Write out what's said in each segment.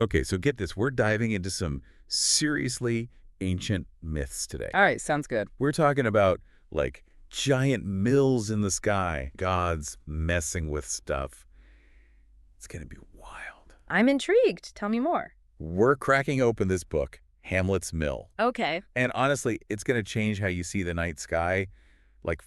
Okay, so get this. We're diving into some seriously ancient myths today. All right, sounds good. We're talking about, like, giant mills in the sky, gods messing with stuff. It's going to be wild. I'm intrigued. Tell me more. We're cracking open this book, Hamlet's Mill. Okay. And honestly, it's going to change how you see the night sky, like,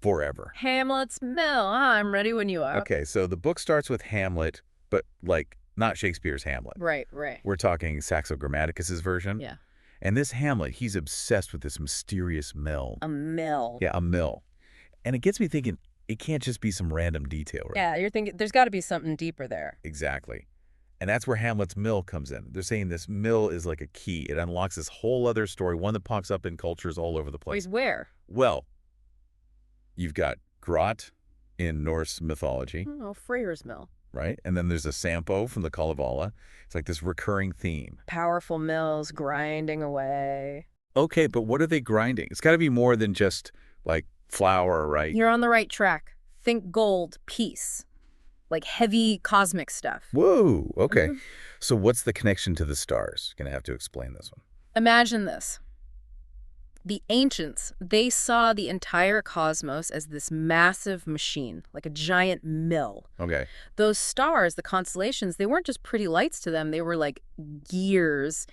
forever. Hamlet's Mill. I'm ready when you are. Okay, so the book starts with Hamlet, but, like, not Shakespeare's Hamlet. Right, right. We're talking Saxo Grammaticus's version. Yeah. And this Hamlet, he's obsessed with this mysterious mill. A mill. Yeah, a mill. And it gets me thinking, it can't just be some random detail, right? Yeah, you're thinking there's got to be something deeper there. Exactly. And that's where Hamlet's mill comes in. They're saying this mill is like a key. It unlocks this whole other story, one that pops up in cultures all over the place. Wait, where? Well, you've got Grot in Norse mythology, Oh, Freyr's Mill. right? And then there's a Sampo from the Kalevala. It's like this recurring theme. Powerful mills grinding away. Okay, but what are they grinding? It's got to be more than just, like, flour, right? You're on the right track. Think gold, peace. Like heavy cosmic stuff. Whoa, okay. Mhm. So what's the connection to the stars? Gonna have to explain this one. Imagine this. The ancients, they saw the entire cosmos as this massive machine, like a giant mill. Okay. Those stars, the constellations, they weren't just pretty lights to them. They were like gears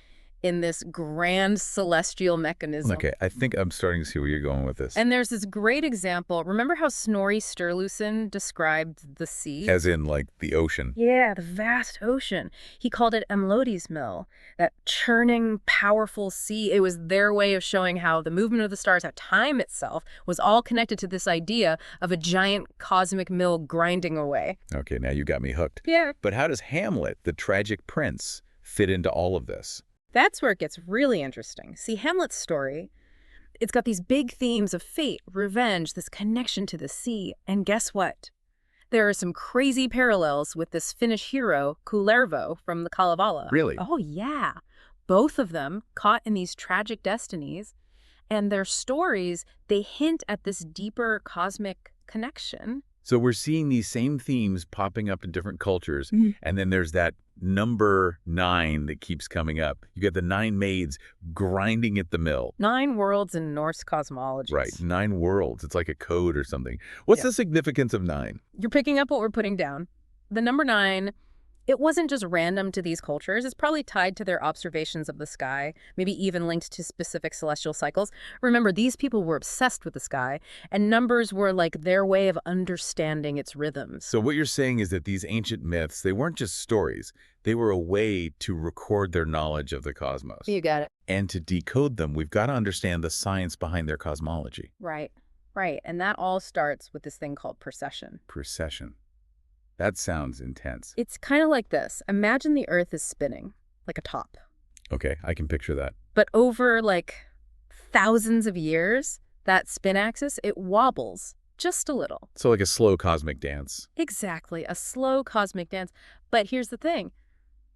in this grand celestial mechanism. Okay, I think I'm starting to see where you're going with this. And there's this great example. Remember how Snorri Sturluson described the sea? As in, like, the ocean. Yeah, the vast ocean. He called it Emlodi's Mill, that churning, powerful sea. It was their way of showing how the movement of the stars, how time itself, was all connected to this idea of a giant cosmic mill grinding away. Okay, now you got me hooked. Yeah. But how does Hamlet, the tragic prince, fit into all of this? That's where it gets really interesting. See, Hamlet's story, it's got these big themes of fate, revenge, this connection to the sea. And guess what? There are some crazy parallels with this Finnish hero, Kullervo, from the Kalevala. Really? Oh, yeah. Both of them caught in these tragic destinies, and their stories, they hint at this deeper cosmic connection. So we're seeing these same themes popping up in different cultures, Mhm. and then there's that number 9 that keeps coming up. You get the 9 maids grinding at the mill. 9 worlds in Norse cosmology. Right, 9 worlds. It's like a code or something. What's Yeah. the significance of 9? You're picking up what we're putting down. The number 9, it wasn't just random to these cultures. It's probably tied to their observations of the sky, maybe even linked to specific celestial cycles. Remember, these people were obsessed with the sky, and numbers were like their way of understanding its rhythms. So what you're saying is that these ancient myths, they weren't just stories. They were a way to record their knowledge of the cosmos. You got it. And to decode them, we've got to understand the science behind their cosmology. Right, right. And that all starts with this thing called precession. Precession. That sounds intense. It's kind of like this. Imagine the Earth is spinning, like a top. Okay, I can picture that. But over, like, thousands of years, that spin axis, it wobbles just a little. So like a slow cosmic dance. Exactly, a slow cosmic dance. But here's the thing.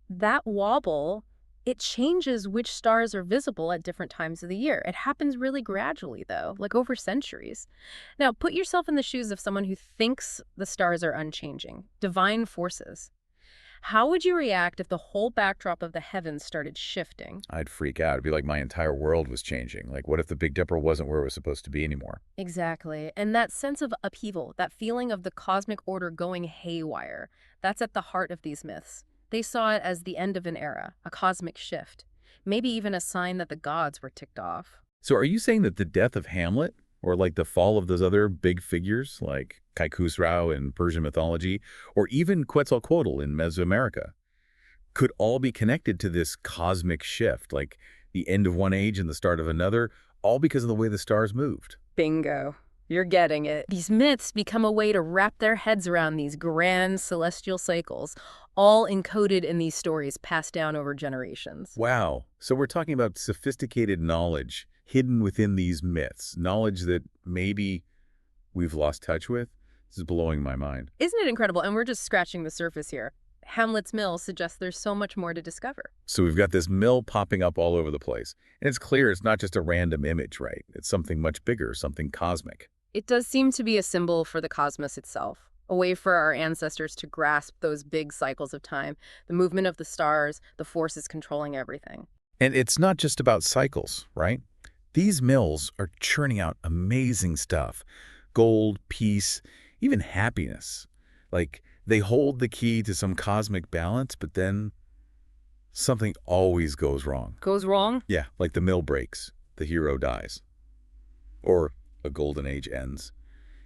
That wobble, it changes which stars are visible at different times of the year. It happens really gradually, though, like over centuries. Now, put yourself in the shoes of someone who thinks the stars are unchanging, divine forces. How would you react if the whole backdrop of the heavens started shifting? I'd freak out. It'd be like my entire world was changing. Like, what if the Big Dipper wasn't where it was supposed to be anymore? Exactly. And that sense of upheaval, that feeling of the cosmic order going haywire, that's at the heart of these myths. They saw it as the end of an era, a cosmic shift, maybe even a sign that the gods were ticked off. So are you saying that the death of Hamlet, or like the fall of those other big figures like Kaikusrau in Persian mythology, or even Quetzalcoatl in Mesoamerica, could all be connected to this cosmic shift, like the end of one age and the start of another, all because of the way the stars moved? Bingo. You're getting it. These myths become a way to wrap their heads around these grand celestial cycles, all encoded in these stories passed down over generations. Wow. So we're talking about sophisticated knowledge hidden within these myths, knowledge that maybe we've lost touch with. This is blowing my mind. Isn't it incredible? And we're just scratching the surface here. Hamlet's Mill suggests there's so much more to discover. So we've got this mill popping up all over the place. And it's clear it's not just a random image, right? It's something much bigger, something cosmic. It does seem to be a symbol for the cosmos itself, A way for our ancestors to grasp those big cycles of time, the movement of the stars, the forces controlling everything. And it's not just about cycles, right? These mills are churning out amazing stuff. Gold, peace, even happiness. Like, they hold the key to some cosmic balance, but then something always goes wrong. Goes wrong? Yeah, like the mill breaks, the hero dies. Or a golden age ends.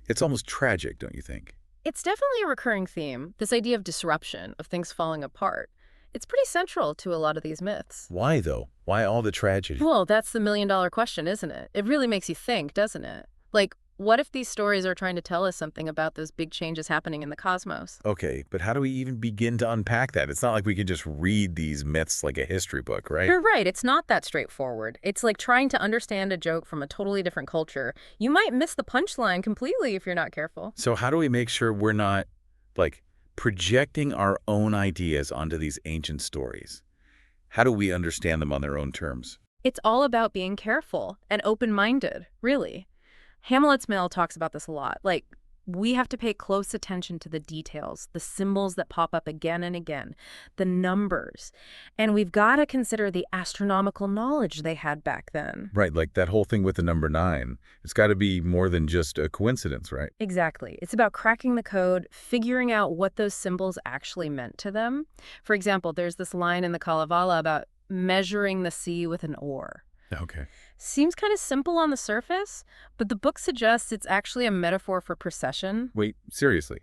It's almost tragic, don't you think? It's definitely a recurring theme, this idea of disruption, of things falling apart. It's pretty central to a lot of these myths. Why, though? Why all the tragedy? Well, that's the million-dollar question, isn't it? It really makes you think, doesn't it? Like, what if these stories are trying to tell us something about those big changes happening in the cosmos? Okay, but how do we even begin to unpack that? It's not like we can just read these myths like a history book, right? You're right, it's not that straightforward. It's like trying to understand a joke from a totally different culture. You might miss the punchline completely if you're not careful. So how do we make sure we're not, like, projecting our own ideas onto these ancient stories? How do we understand them on their own terms? It's all about being careful and open-minded, really. Hamlet's Mill talks about this a lot. Like, we have to pay close attention to the details, the symbols that pop up again and again, the numbers. And we've got to consider the astronomical knowledge they had back then. Right, like that whole thing with the number 9. It's got to be more than just a coincidence, right? Exactly. It's about cracking the code, figuring out what those symbols actually meant to them. For example, there's this line in the Kalevala about measuring the sea with an oar. Okay. Seems kind of simple on the surface, but the book suggests it's actually a metaphor for precession. Wait, seriously.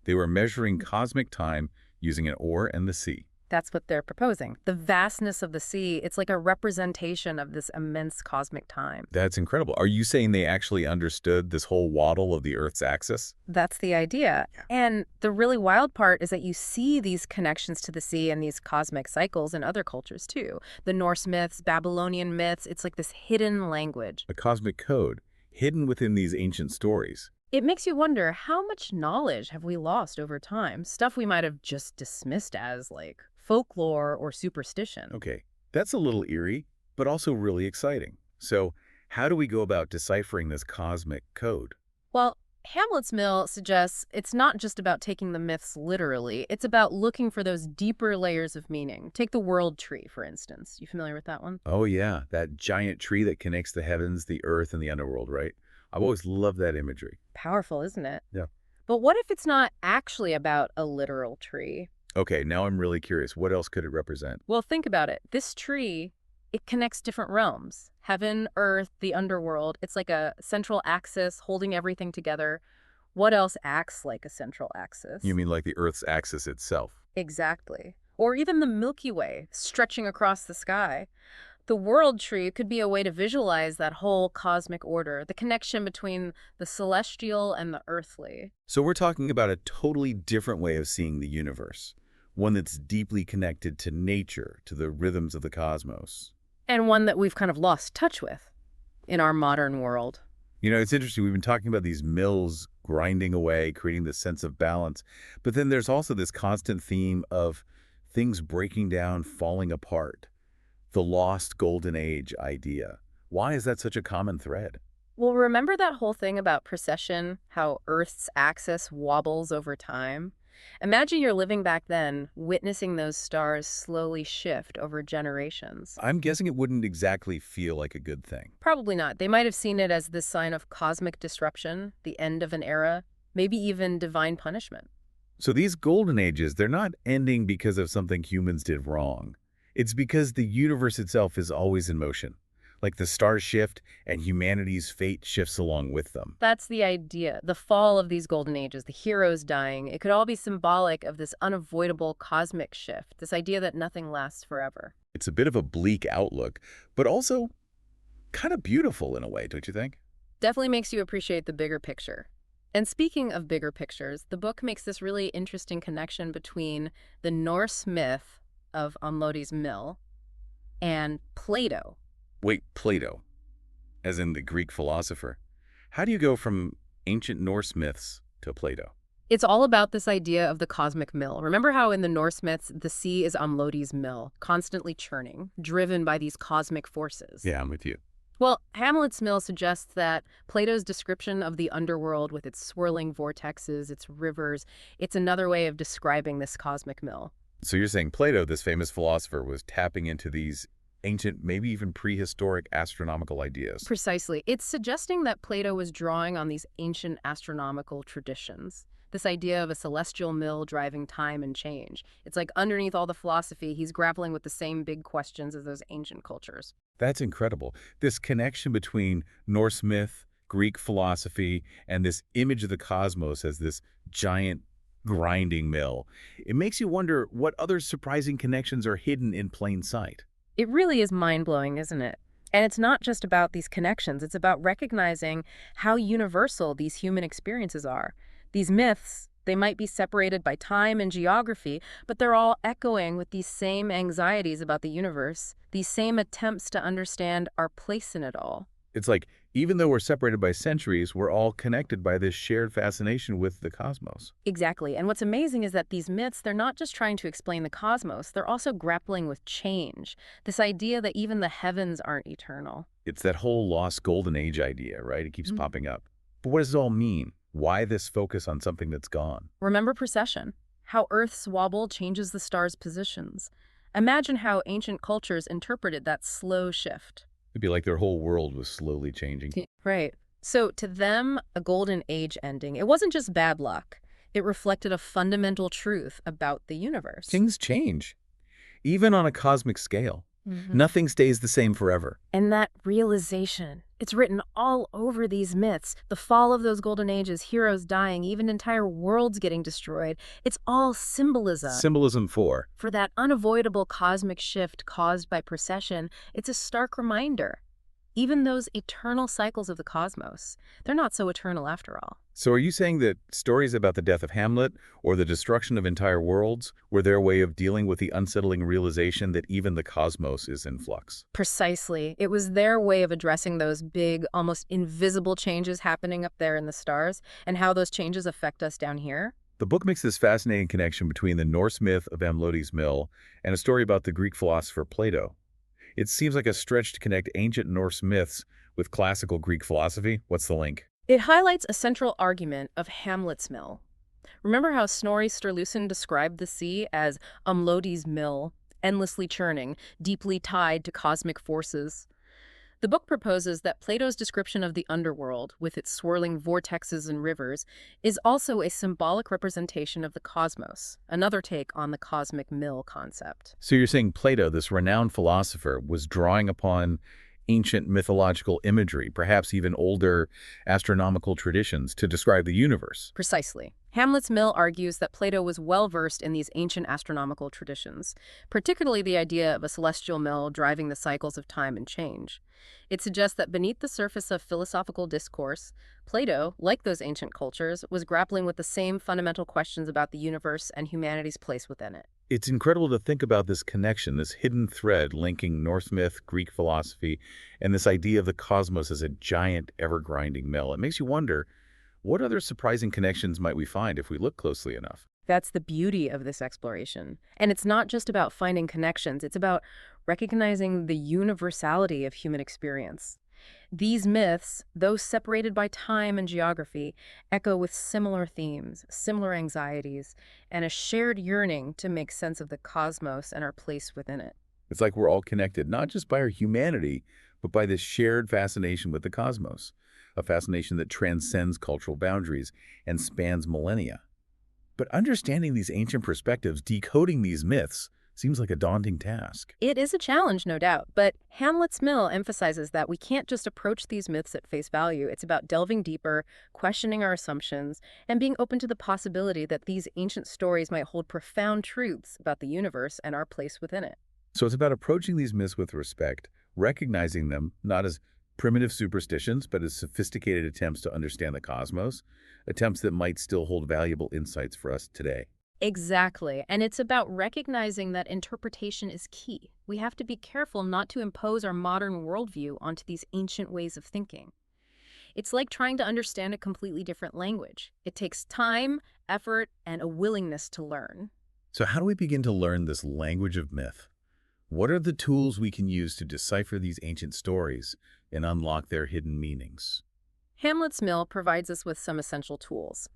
They were measuring cosmic time using an oar and the sea. That's what they're proposing. The vastness of the sea, it's like a representation of this immense cosmic time. That's incredible. Are you saying they actually understood this whole waddle of the Earth's axis? That's the idea. Yeah. And the really wild part is that you see these connections to the sea and these cosmic cycles in other cultures too. The Norse myths, Babylonian myths, it's like this hidden language. A cosmic code hidden within these ancient stories. It makes you wonder, how much knowledge have we lost over time? Stuff we might have just dismissed as, like, folklore or superstition. Okay, that's a little eerie, but also really exciting. So, how do we go about deciphering this cosmic code? Well, Hamlet's Mill suggests it's not just about taking the myths literally, it's about looking for those deeper layers of meaning. Take the world tree, for instance. You familiar with that one? Oh yeah, that giant tree that connects the heavens, the earth, and the underworld, right? I've always loved that imagery. Powerful, isn't it? Yeah. But what if it's not actually about a literal tree? Okay, now I'm really curious. What else could it represent? Well, think about it. This tree, it connects different realms. Heaven, earth, the underworld. It's like a central axis holding everything together. What else acts like a central axis? You mean like the Earth's axis itself? Exactly. Or even the Milky Way, stretching across the sky. The world tree could be a way to visualize that whole cosmic order, the connection between the celestial and the earthly. So we're talking about a totally different way of seeing the universe. One that's deeply connected to nature, to the rhythms of the cosmos. And one that we've kind of lost touch with in our modern world. You know, it's interesting. We've been talking about these mills grinding away, creating this sense of balance. But then there's also this constant theme of things breaking down, falling apart. The lost golden age idea. Why is that such a common thread? Well, remember that whole thing about precession, how Earth's axis wobbles over time? Imagine you're living back then, witnessing those stars slowly shift over generations. I'm guessing it wouldn't exactly feel like a good thing. Probably not. They might have seen it as this sign of cosmic disruption, the end of an era, maybe even divine punishment. So these golden ages, they're not ending because of something humans did wrong. It's because the universe itself is always in motion. Like the stars shift and humanity's fate shifts along with them. That's the idea. The fall of these golden ages, the heroes dying, it could all be symbolic of this unavoidable cosmic shift, this idea that nothing lasts forever. It's a bit of a bleak outlook, but also kind of beautiful in a way, don't you think? Definitely makes you appreciate the bigger picture. And speaking of bigger pictures, the book makes this really interesting connection between the Norse myth of Onlodi's mill and Plato. Wait, Plato, as in the Greek philosopher. How do you go from ancient Norse myths to Plato? It's all about this idea of the cosmic mill. Remember how in the Norse myths, the sea is Onlodi's mill, constantly churning, driven by these cosmic forces? Yeah, I'm with you. Well, Hamlet's mill suggests that Plato's description of the underworld with its swirling vortexes, its rivers, it's another way of describing this cosmic mill. So you're saying Plato, this famous philosopher, was tapping into these ancient, maybe even prehistoric astronomical ideas. Precisely. It's suggesting that Plato was drawing on these ancient astronomical traditions. This idea of a celestial mill driving time and change. It's like underneath all the philosophy, he's grappling with the same big questions as those ancient cultures. That's incredible. This connection between Norse myth, Greek philosophy, and this image of the cosmos as this giant grinding mill. It makes you wonder what other surprising connections are hidden in plain sight. It really is mind-blowing, isn't it? And it's not just about these connections. It's about recognizing how universal these human experiences are. These myths, they might be separated by time and geography, but they're all echoing with these same anxieties about the universe, these same attempts to understand our place in it all. It's like, even though we're separated by centuries, we're all connected by this shared fascination with the cosmos. Exactly. And what's amazing is that these myths, they're not just trying to explain the cosmos, they're also grappling with change. This idea that even the heavens aren't eternal. It's that whole lost golden age idea, right? It keeps Mhm. popping up. But what does it all mean? Why this focus on something that's gone? Remember precession, how Earth's wobble changes the stars' positions. Imagine how ancient cultures interpreted that slow shift. It'd be like their whole world was slowly changing. Right. So to them, a golden age ending, it wasn't just bad luck. It reflected a fundamental truth about the universe. Things change, even on a cosmic scale. Mhm. Nothing stays the same forever. And that realization, it's written all over these myths. The fall of those golden ages, heroes dying, even entire worlds getting destroyed. It's all symbolism. Symbolism for. For that unavoidable cosmic shift caused by precession, it's a stark reminder. Even those eternal cycles of the cosmos, they're not so eternal after all. So are you saying that stories about the death of Hamlet or the destruction of entire worlds were their way of dealing with the unsettling realization that even the cosmos is in flux? Precisely. It was their way of addressing those big, almost invisible changes happening up there in the stars and how those changes affect us down here. The book makes this fascinating connection between the Norse myth of Amlodi's mill and a story about the Greek philosopher Plato. It seems like a stretch to connect ancient Norse myths with classical Greek philosophy. What's the link? It highlights a central argument of Hamlet's mill. Remember how Snorri Sturluson described the sea as Amlodi's mill, endlessly churning, deeply tied to cosmic forces? The book proposes that Plato's description of the underworld, with its swirling vortexes and rivers, is also a symbolic representation of the cosmos, another take on the cosmic mill concept. So you're saying Plato, this renowned philosopher, was drawing upon ancient mythological imagery, perhaps even older astronomical traditions, to describe the universe. Precisely. Hamlet's mill argues that Plato was well-versed in these ancient astronomical traditions, particularly the idea of a celestial mill driving the cycles of time and change. It suggests that beneath the surface of philosophical discourse, Plato, like those ancient cultures, was grappling with the same fundamental questions about the universe and humanity's place within it. It's incredible to think about this connection, this hidden thread linking Norse myth, Greek philosophy, and this idea of the cosmos as a giant, ever-grinding mill. It makes you wonder, what other surprising connections might we find if we look closely enough? That's the beauty of this exploration. And it's not just about finding connections, it's about recognizing the universality of human experience. These myths, though separated by time and geography, echo with similar themes, similar anxieties, and a shared yearning to make sense of the cosmos and our place within it. It's like we're all connected, not just by our humanity, but by this shared fascination with the cosmos, a fascination that transcends cultural boundaries and spans millennia. But understanding these ancient perspectives, decoding these myths, seems like a daunting task. It is a challenge, no doubt, but Hamlet's Mill emphasizes that we can't just approach these myths at face value. It's about delving deeper, questioning our assumptions, and being open to the possibility that these ancient stories might hold profound truths about the universe and our place within it. So it's about approaching these myths with respect, recognizing them not as primitive superstitions, but as sophisticated attempts to understand the cosmos, attempts that might still hold valuable insights for us today. Exactly. And it's about recognizing that interpretation is key. We have to be careful not to impose our modern worldview onto these ancient ways of thinking. It's like trying to understand a completely different language. It takes time, effort, and a willingness to learn. So how do we begin to learn this language of myth? What are the tools we can use to decipher these ancient stories and unlock their hidden meanings? Hamlet's Mill provides us with some essential tools.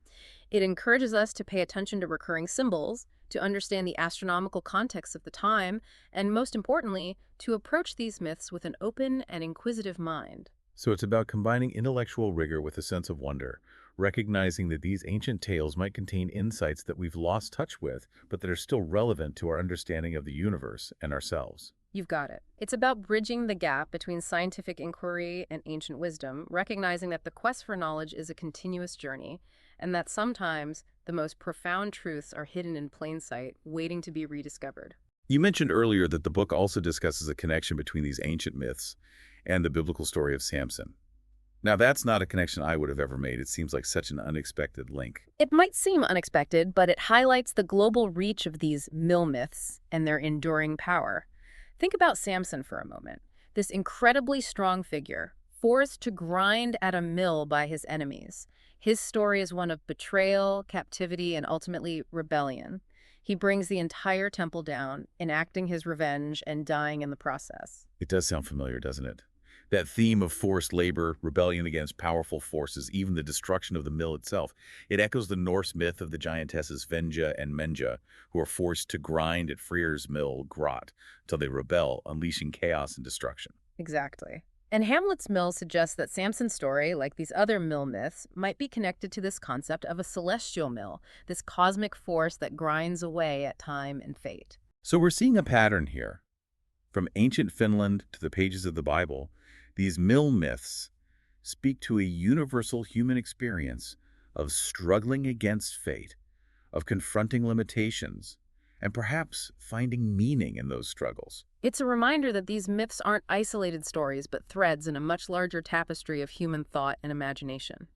It encourages us to pay attention to recurring symbols, to understand the astronomical context of the time, and most importantly, to approach these myths with an open and inquisitive mind. So it's about combining intellectual rigor with a sense of wonder, recognizing that these ancient tales might contain insights that we've lost touch with, but that are still relevant to our understanding of the universe and ourselves. You've got it. It's about bridging the gap between scientific inquiry and ancient wisdom, recognizing that the quest for knowledge is a continuous journey, and that sometimes the most profound truths are hidden in plain sight, waiting to be rediscovered. You mentioned earlier that the book also discusses a connection between these ancient myths and the biblical story of Samson. Now, that's not a connection I would have ever made. It seems like such an unexpected link. It might seem unexpected, but it highlights the global reach of these mill myths and their enduring power. Think about Samson for a moment. This incredibly strong figure, forced to grind at a mill by his enemies. His story is one of betrayal, captivity, and ultimately rebellion. He brings the entire temple down, enacting his revenge and dying in the process. It does sound familiar, doesn't it? That theme of forced labor, rebellion against powerful forces, even the destruction of the mill itself. It echoes the Norse myth of the giantesses Venja and Menja, who are forced to grind at Freyr's mill, Grot, till they rebel, unleashing chaos and destruction. Exactly. And Hamlet's mill suggests that Samson's story, like these other mill myths, might be connected to this concept of a celestial mill, this cosmic force that grinds away at time and fate. So we're seeing a pattern here. From ancient Finland to the pages of the Bible, these mill myths speak to a universal human experience of struggling against fate, of confronting limitations, and perhaps finding meaning in those struggles. It's a reminder that these myths aren't isolated stories, but threads in a much larger tapestry of human thought and imagination.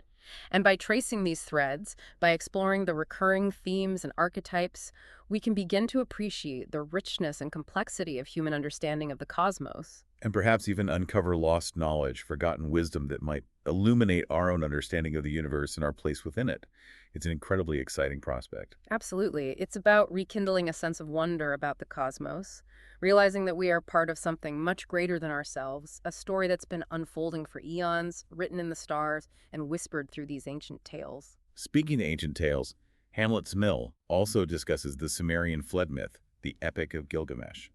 And by tracing these threads, by exploring the recurring themes and archetypes, we can begin to appreciate the richness and complexity of human understanding of the cosmos. And perhaps even uncover lost knowledge, forgotten wisdom that might illuminate our own understanding of the universe and our place within it. It's an incredibly exciting prospect. Absolutely. It's about rekindling a sense of wonder about the cosmos, realizing that we are part of something much greater than ourselves, a story that's been unfolding for eons, written in the stars, and whispered through these ancient tales. Speaking of ancient tales, Hamlet's Mill also discusses the Sumerian flood myth, the Epic of Gilgamesh.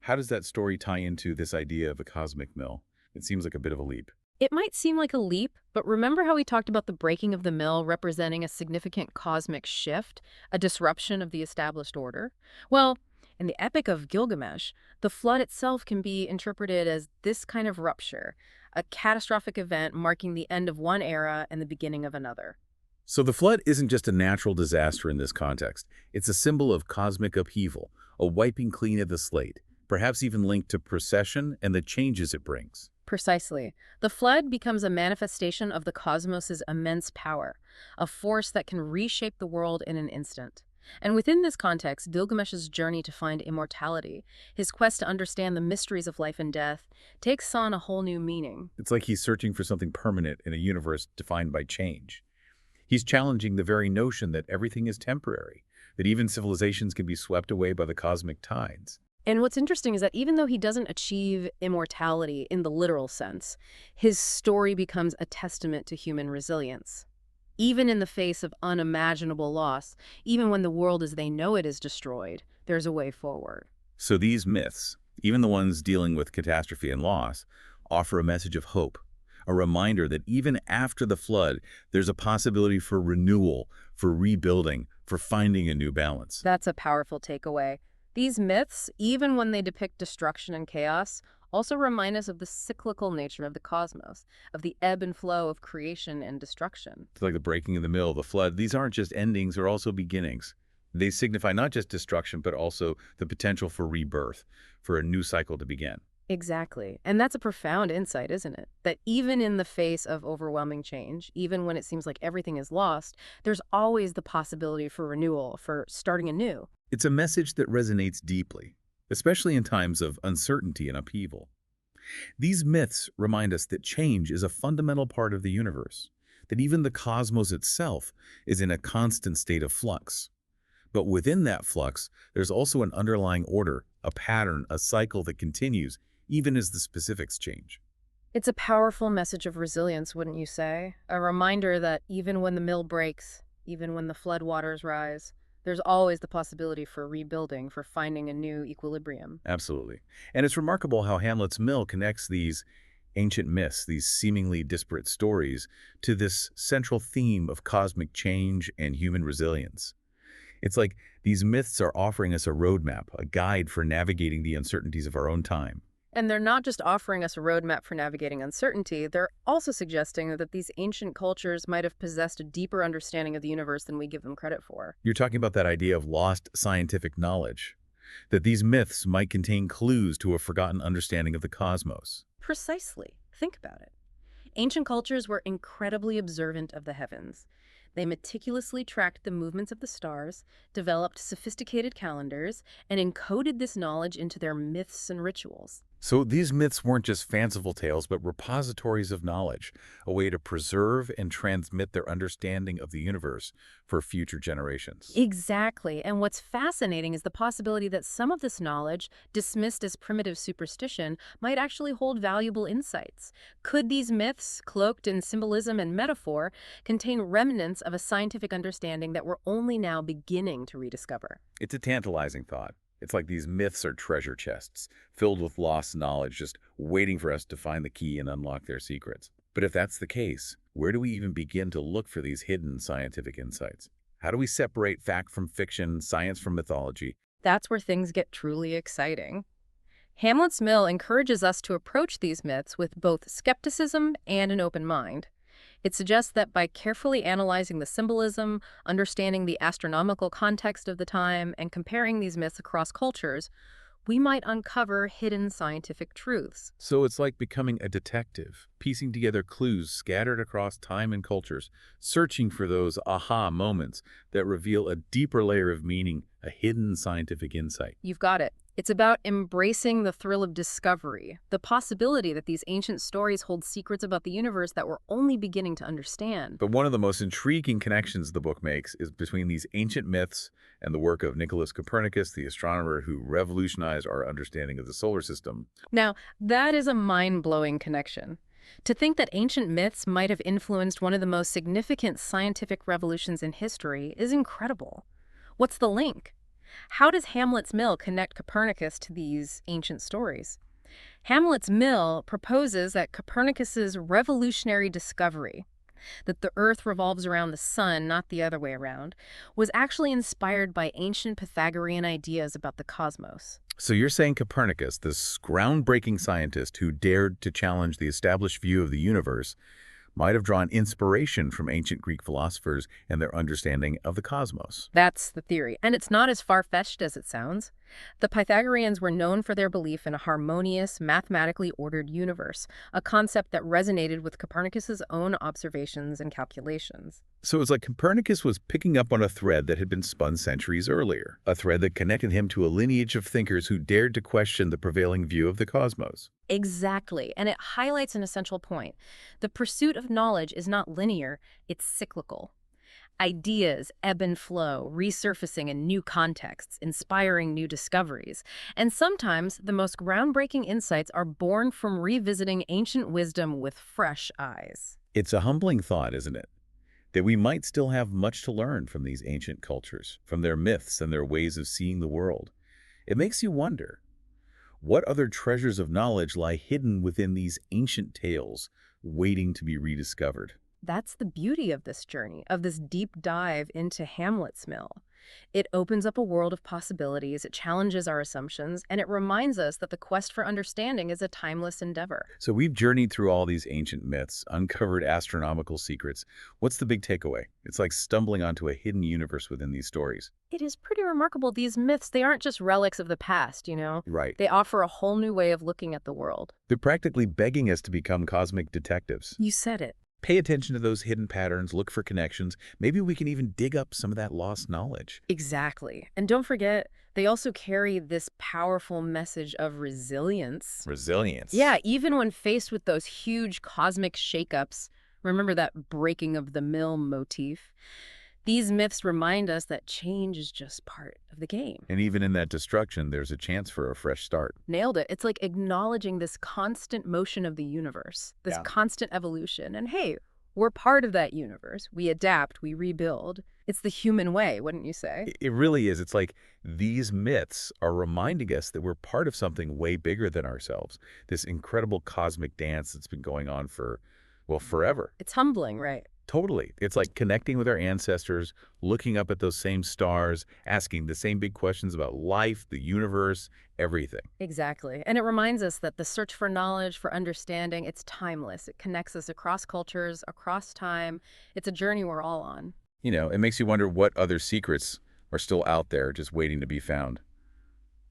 How does that story tie into this idea of a cosmic mill? It seems like a bit of a leap. It might seem like a leap, but remember how we talked about the breaking of the mill representing a significant cosmic shift, a disruption of the established order? Well, in the Epic of Gilgamesh, the flood itself can be interpreted as this kind of rupture, a catastrophic event marking the end of one era and the beginning of another. So the flood isn't just a natural disaster in this context. It's a symbol of cosmic upheaval, a wiping clean of the slate, perhaps even linked to precession and the changes it brings. Precisely. The flood becomes a manifestation of the cosmos's immense power, a force that can reshape the world in an instant. And within this context, Gilgamesh's journey to find immortality, his quest to understand the mysteries of life and death, takes on a whole new meaning. It's like he's searching for something permanent in a universe defined by change. He's challenging the very notion that everything is temporary, that even civilizations can be swept away by the cosmic tides. And what's interesting is that even though he doesn't achieve immortality in the literal sense, his story becomes a testament to human resilience. Even in the face of unimaginable loss, even when the world as they know it is destroyed, there's a way forward. So these myths, even the ones dealing with catastrophe and loss, offer a message of hope, a reminder that even after the flood, there's a possibility for renewal, for rebuilding, for finding a new balance. That's a powerful takeaway. These myths, even when they depict destruction and chaos, also remind us of the cyclical nature of the cosmos, of the ebb and flow of creation and destruction. It's like the breaking of the mill, the flood. These aren't just endings, they're also beginnings. They signify not just destruction, but also the potential for rebirth, for a new cycle to begin. Exactly. And that's a profound insight, isn't it? That even in the face of overwhelming change, even when it seems like everything is lost, there's always the possibility for renewal, for starting anew. It's a message that resonates deeply, especially in times of uncertainty and upheaval. These myths remind us that change is a fundamental part of the universe, that even the cosmos itself is in a constant state of flux. But within that flux, there's also an underlying order, a pattern, a cycle that continues, even as the specifics change. It's a powerful message of resilience, wouldn't you say? A reminder that even when the mill breaks, even when the floodwaters rise, there's always the possibility for rebuilding, for finding a new equilibrium. Absolutely. And it's remarkable how Hamlet's Mill connects these ancient myths, these seemingly disparate stories, to this central theme of cosmic change and human resilience. It's like these myths are offering us a roadmap, a guide for navigating the uncertainties of our own time. And they're not just offering us a roadmap for navigating uncertainty, they're also suggesting that these ancient cultures might have possessed a deeper understanding of the universe than we give them credit for. You're talking about that idea of lost scientific knowledge, that these myths might contain clues to a forgotten understanding of the cosmos. Precisely. Think about it. Ancient cultures were incredibly observant of the heavens. They meticulously tracked the movements of the stars, developed sophisticated calendars, and encoded this knowledge into their myths and rituals. So these myths weren't just fanciful tales, but repositories of knowledge, a way to preserve and transmit their understanding of the universe for future generations. Exactly. And what's fascinating is the possibility that some of this knowledge, dismissed as primitive superstition, might actually hold valuable insights. Could these myths, cloaked in symbolism and metaphor, contain remnants of a scientific understanding that we're only now beginning to rediscover? It's a tantalizing thought. It's like these myths are treasure chests, filled with lost knowledge, just waiting for us to find the key and unlock their secrets. But if that's the case, where do we even begin to look for these hidden scientific insights? How do we separate fact from fiction, science from mythology? That's where things get truly exciting. Hamlet's Mill encourages us to approach these myths with both skepticism and an open mind. It suggests that by carefully analyzing the symbolism, understanding the astronomical context of the time, and comparing these myths across cultures, we might uncover hidden scientific truths. So it's like becoming a detective, piecing together clues scattered across time and cultures, searching for those aha moments that reveal a deeper layer of meaning, a hidden scientific insight. You've got it. It's about embracing the thrill of discovery, the possibility that these ancient stories hold secrets about the universe that we're only beginning to understand. But one of the most intriguing connections the book makes is between these ancient myths and the work of Nicholas Copernicus, the astronomer who revolutionized our understanding of the solar system. Now, that is a mind-blowing connection. To think that ancient myths might have influenced one of the most significant scientific revolutions in history is incredible. What's the link? How does Hamlet's Mill connect Copernicus to these ancient stories? Hamlet's Mill proposes that Copernicus's revolutionary discovery, that the Earth revolves around the sun, not the other way around, was actually inspired by ancient Pythagorean ideas about the cosmos. So you're saying Copernicus, this groundbreaking scientist who dared to challenge the established view of the universe, might have drawn inspiration from ancient Greek philosophers and their understanding of the cosmos. That's the theory, and it's not as far-fetched as it sounds. The Pythagoreans were known for their belief in a harmonious, mathematically ordered universe, a concept that resonated with Copernicus's own observations and calculations. So it's like Copernicus was picking up on a thread that had been spun centuries earlier, a thread that connected him to a lineage of thinkers who dared to question the prevailing view of the cosmos. Exactly, and it highlights an essential point. The pursuit of knowledge is not linear, it's cyclical. Ideas ebb and flow, resurfacing in new contexts, inspiring new discoveries. And sometimes the most groundbreaking insights are born from revisiting ancient wisdom with fresh eyes. It's a humbling thought, isn't it? That we might still have much to learn from these ancient cultures, from their myths and their ways of seeing the world. It makes you wonder, what other treasures of knowledge lie hidden within these ancient tales, waiting to be rediscovered? That's the beauty of this journey, of this deep dive into Hamlet's Mill. It opens up a world of possibilities, it challenges our assumptions, and it reminds us that the quest for understanding is a timeless endeavor. So we've journeyed through all these ancient myths, uncovered astronomical secrets. What's the big takeaway? It's like stumbling onto a hidden universe within these stories. It is pretty remarkable. These myths, they aren't just relics of the past, Right. They offer a whole new way of looking at the world. They're practically begging us to become cosmic detectives. You said it. Pay attention to those hidden patterns, look for connections. Maybe we can even dig up some of that lost knowledge. Exactly. And don't forget, they also carry this powerful message of resilience. Resilience. Yeah, even when faced with those huge cosmic shakeups, remember that breaking of the mill motif? These myths remind us that change is just part of the game. And even in that destruction, there's a chance for a fresh start. Nailed it. It's like acknowledging this constant motion of the universe, this Yeah. constant evolution. And hey, we're part of that universe. We adapt, we rebuild. It's the human way, wouldn't you say? It really is. It's like these myths are reminding us that we're part of something way bigger than ourselves. This incredible cosmic dance that's been going on for, well, forever. It's humbling, right? Totally. It's like connecting with our ancestors, looking up at those same stars, asking the same big questions about life, the universe, everything. Exactly. And it reminds us that the search for knowledge, for understanding, it's timeless. It connects us across cultures, across time. It's a journey we're all on. It makes you wonder what other secrets are still out there just waiting to be found.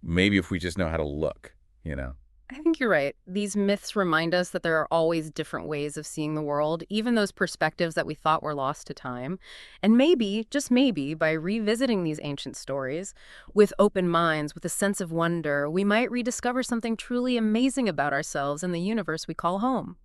Maybe if we just know how to look. I think you're right. These myths remind us that there are always different ways of seeing the world, even those perspectives that we thought were lost to time. And maybe, just maybe, by revisiting these ancient stories with open minds, with a sense of wonder, we might rediscover something truly amazing about ourselves and the universe we call home.